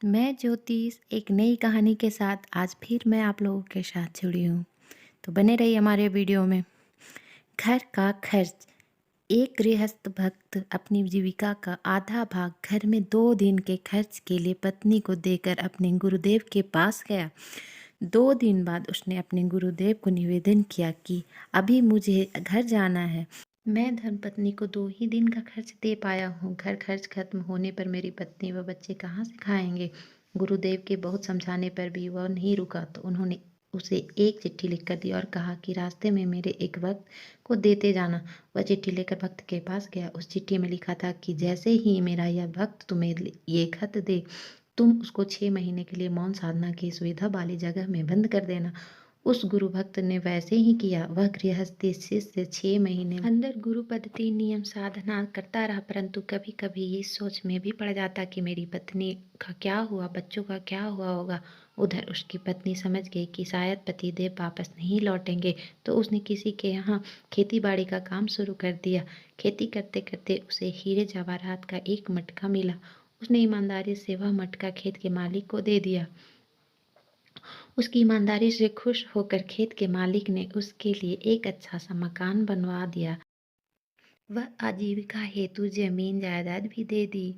मैं ज्योतिष एक नई कहानी के साथ आज फिर मैं आप लोगों के साथ जुड़ी हूँ। तो बने रहिए हमारे वीडियो में। घर का खर्च। एक गृहस्थ भक्त अपनी जीविका का आधा भाग घर में 2 दिन के खर्च के लिए पत्नी को देकर अपने गुरुदेव के पास गया। 2 दिन बाद उसने अपने गुरुदेव को निवेदन किया कि अभी मुझे घर जाना है। मैं धर्मपत्नी को 2 ही दिन का खर्च दे पाया हूँ। घर खर्च खत्म होने पर मेरी पत्नी व बच्चे कहाँ से खाएंगे। गुरुदेव के बहुत समझाने पर भी वह नहीं रुका तो उन्होंने उसे एक चिट्ठी लिखकर दी और कहा कि रास्ते में मेरे एक भक्त को देते जाना। वह चिट्ठी लेकर भक्त के पास गया। उस चिट्ठी में लिखा था कि जैसे ही मेरा यह भक्त तुम्हें ये खत दे, तुम उसको 6 महीने के लिए मौन साधना की सुविधा वाली जगह में बंद कर देना। उस गुरु भक्त ने वैसे ही किया। वह गृहस्थी शिष्य 6 महीने अंदर गुरु पद्धति नियम साधना करता रहा, परंतु कभी कभी इस सोच में भी पड़ जाता कि मेरी पत्नी का क्या हुआ, बच्चों का क्या हुआ होगा। उधर उसकी पत्नी समझ गई कि शायद पतिदेव वापस नहीं लौटेंगे, तो उसने किसी के यहाँ खेती बाड़ी का काम शुरू कर दिया। खेती करते करते उसे हीरे जवाहरात का एक मटका मिला। उसने ईमानदारी से वह मटका खेत के मालिक को दे दिया। उसकी ईमानदारी से खुश होकर खेत के मालिक ने उसके लिए एक अच्छा सा मकान बनवा दिया। वह आजीविका हेतु जमीन जायदाद भी दे दी।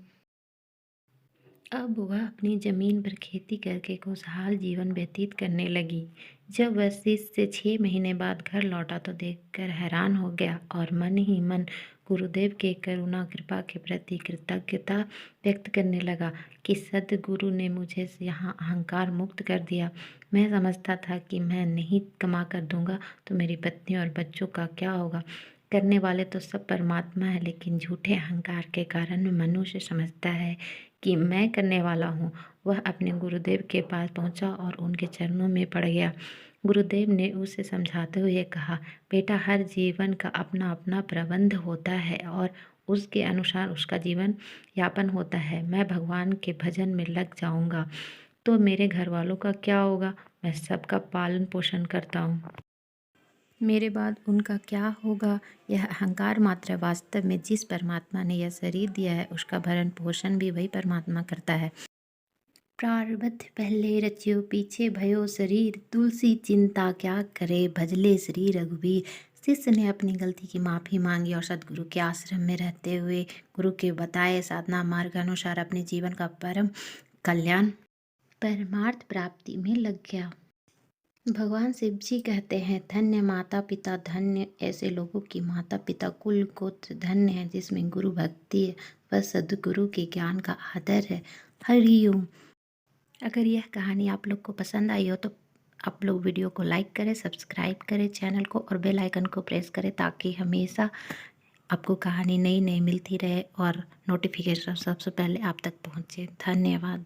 अब वह अपनी जमीन पर खेती करके खुशहाल जीवन व्यतीत करने लगी। जब वह शिष्य से 6 महीने बाद घर लौटा तो देखकर हैरान हो गया और मन ही मन गुरुदेव के करुणा कृपा के प्रति कृतज्ञता व्यक्त करने लगा कि सद्गुरु ने मुझे यहाँ अहंकार मुक्त कर दिया। मैं समझता था कि मैं नहीं कमा कर दूंगा तो मेरी पत्नी और बच्चों का क्या होगा। करने वाले तो सब परमात्मा है, लेकिन झूठे अहंकार के कारण मनुष्य समझता है कि मैं करने वाला हूँ। वह अपने गुरुदेव के पास पहुँचा और उनके चरणों में पड़ गया। गुरुदेव ने उसे समझाते हुए कहा, बेटा, हर जीवन का अपना अपना प्रबंध होता है और उसके अनुसार उसका जीवन यापन होता है। मैं भगवान के भजन में लग जाऊंगा तो मेरे घर वालों का क्या होगा। मैं सबका पालन पोषण करता हूँ, मेरे बाद उनका क्या होगा। यह अहंकार मात्र है। वास्तव में जिस परमात्मा ने यह शरीर दिया है उसका भरण पोषण भी वही परमात्मा करता है। प्रारब्ध पहले रचियो पीछे भयो शरीर, तुलसी चिंता क्या करे भजले श्री रघुवीर। शिष्य ने अपनी गलती की माफ़ी मांगी और सदगुरु के आश्रम में रहते हुए गुरु के बताए साधना मार्ग अनुसार अपने जीवन का परम कल्याण परमार्थ प्राप्ति में लग गया। भगवान शिव जी कहते हैं, धन्य माता पिता धन्य ऐसे लोगों की माता पिता कुल गोत्र धन्य है जिसमें गुरु भक्ति है व सद्गुरु के ज्ञान का आदर है। हरि ओम। अगर यह कहानी आप लोग को पसंद आई हो तो आप लोग वीडियो को लाइक करें, सब्सक्राइब करें चैनल को और बेल आइकन को प्रेस करें ताकि हमेशा आपको कहानी नई नई मिलती रहे और नोटिफिकेशन सबसे पहले आप तक पहुँचे। धन्यवाद।